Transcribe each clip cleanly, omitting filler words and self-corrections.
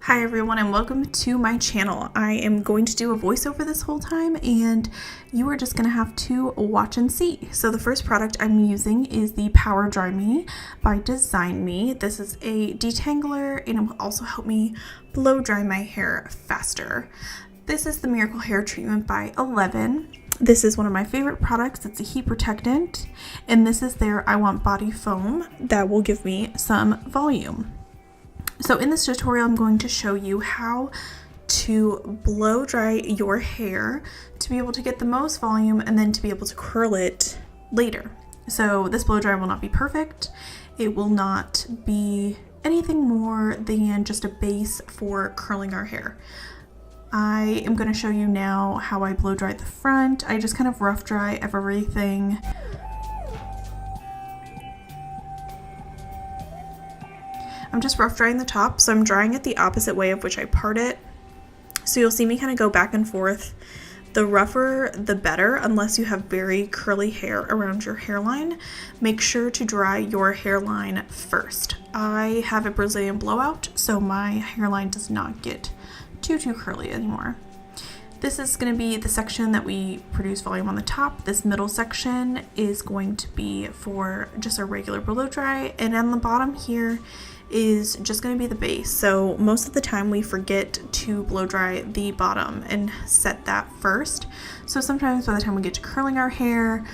Hi everyone and welcome to my channel. I am going to do a voiceover this whole time and you are just going to have to watch and see. So the first product I'm using is the Power Dry Me by Design Me. This is a detangler and it will also help me blow dry my hair faster. This is the Miracle Hair Treatment by 11. This is one of my favorite products. It's a heat protectant and this is their I Want Body Foam that will give me some volume. So in this tutorial, I'm going to show you how to blow dry your hair to be able to get the most volume and then to be able to curl it later. So this blow dry will not be perfect. It will not be anything more than just a base for curling our hair. I am going to show you now how I blow dry the front. I just kind of rough dry everything. I'm just rough drying the top, so I'm drying it the opposite way of which I part it. So you'll see me kind of go back and forth. The rougher, the better, unless you have very curly hair around your hairline. Make sure to dry your hairline first. I have a Brazilian blowout, so my hairline does not get too curly anymore. This is going to be the section that we produce volume on the top. This middle section is going to be for just a regular blow dry, and on the bottom here is just going to be the base. So most of the time we forget to blow dry the bottom and set that first. So sometimes by the time we get to curling our hair,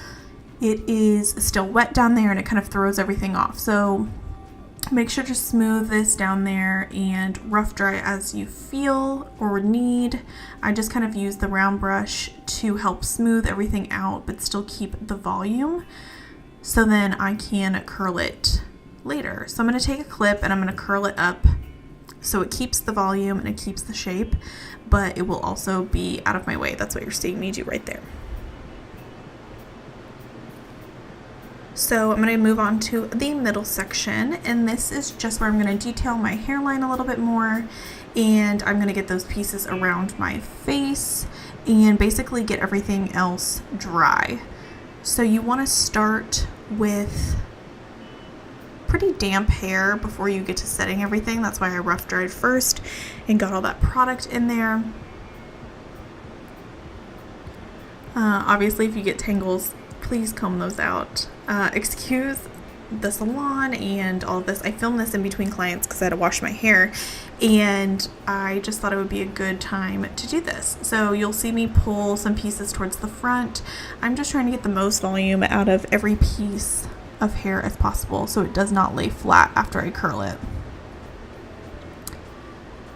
it is still wet down there and it kind of throws everything off. So make sure to smooth this down there and rough dry as you feel or need. I just kind of use the round brush to help smooth everything out but still keep the volume, so then I can curl it later. So I'm going to take a clip and I'm going to curl it up so it keeps the volume and it keeps the shape, but it will also be out of my way. That's what you're seeing me do right there. So I'm going to move on to the middle section, and this is just where I'm going to detail my hairline a little bit more, and I'm going to get those pieces around my face and basically get everything else dry. So you want to start with pretty damp hair before you get to setting everything. That's why I rough dried first and got all that product in there. Obviously if you get tangles, please comb those out. Excuse the salon and all of this. I filmed this in between clients because I had to wash my hair, and I just thought it would be a good time to do this. So you'll see me pull some pieces towards the front. I'm just trying to get the most volume out of every piece of hair as possible so it does not lay flat after I curl it.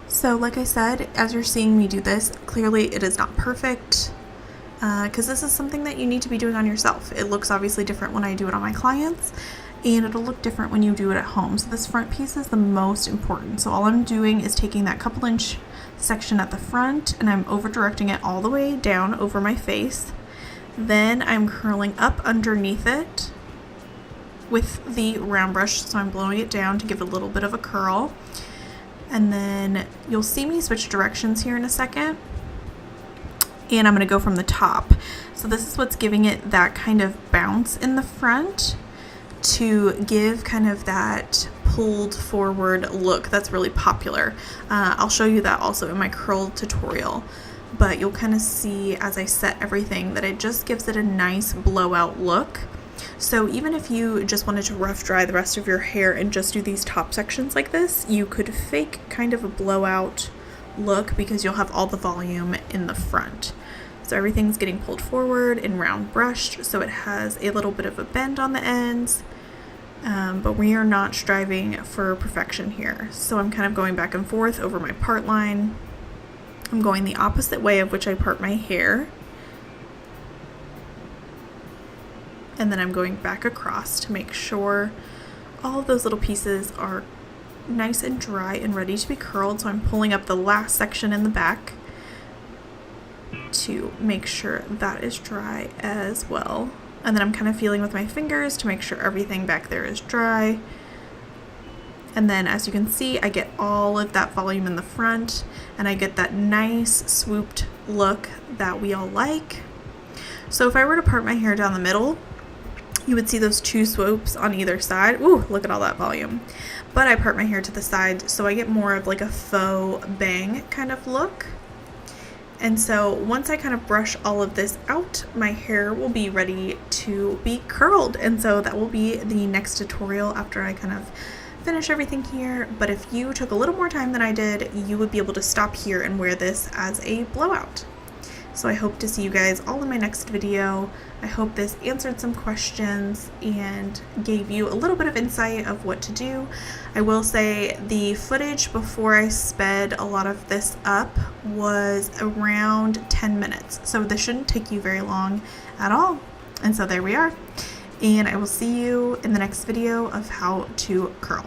So like I said, as you're seeing me do this, clearly it is not perfect because this is something that you need to be doing on yourself. It looks obviously different when I do it on my clients, and it'll look different when you do it at home. So this front piece is the most important. So all I'm doing is taking that couple inch section at the front and I'm over directing it all the way down over my face. Then I'm curling up underneath it with the round brush, so I'm blowing it down to give it a little bit of a curl. And then you'll see me switch directions here in a second, and I'm going to go from the top. So this is what's giving it that kind of bounce in the front to give kind of that pulled forward look that's really popular. I'll show you that also in my curl tutorial, but you'll kind of see as I set everything that it just gives it a nice blowout look. So even if you just wanted to rough dry the rest of your hair and just do these top sections like this, you could fake kind of a blowout look because you'll have all the volume in the front. So everything's getting pulled forward and round brushed, so it has a little bit of a bend on the ends, but we are not striving for perfection here. So I'm kind of going back and forth over my part line. I'm going the opposite way of which I part my hair. And then I'm going back across to make sure all of those little pieces are nice and dry and ready to be curled. So I'm pulling up the last section in the back to make sure that is dry as well. And then I'm kind of feeling with my fingers to make sure everything back there is dry. And then as you can see, I get all of that volume in the front and I get that nice swooped look that we all like. So if I were to part my hair down the middle, you would see those two swoops on either side. Ooh, look at all that volume. But I part my hair to the side so I get more of like a faux bang kind of look. And so once I kind of brush all of this out, my hair will be ready to be curled. And so that will be the next tutorial after I kind of finish everything here. But if you took a little more time than I did, you would be able to stop here and wear this as a blowout. So I hope to see you guys all in my next video. I hope this answered some questions and gave you a little bit of insight of what to do. I will say the footage before I sped a lot of this up was around 10 minutes. So this shouldn't take you very long at all. And so there we are. And I will see you in the next video of how to curl.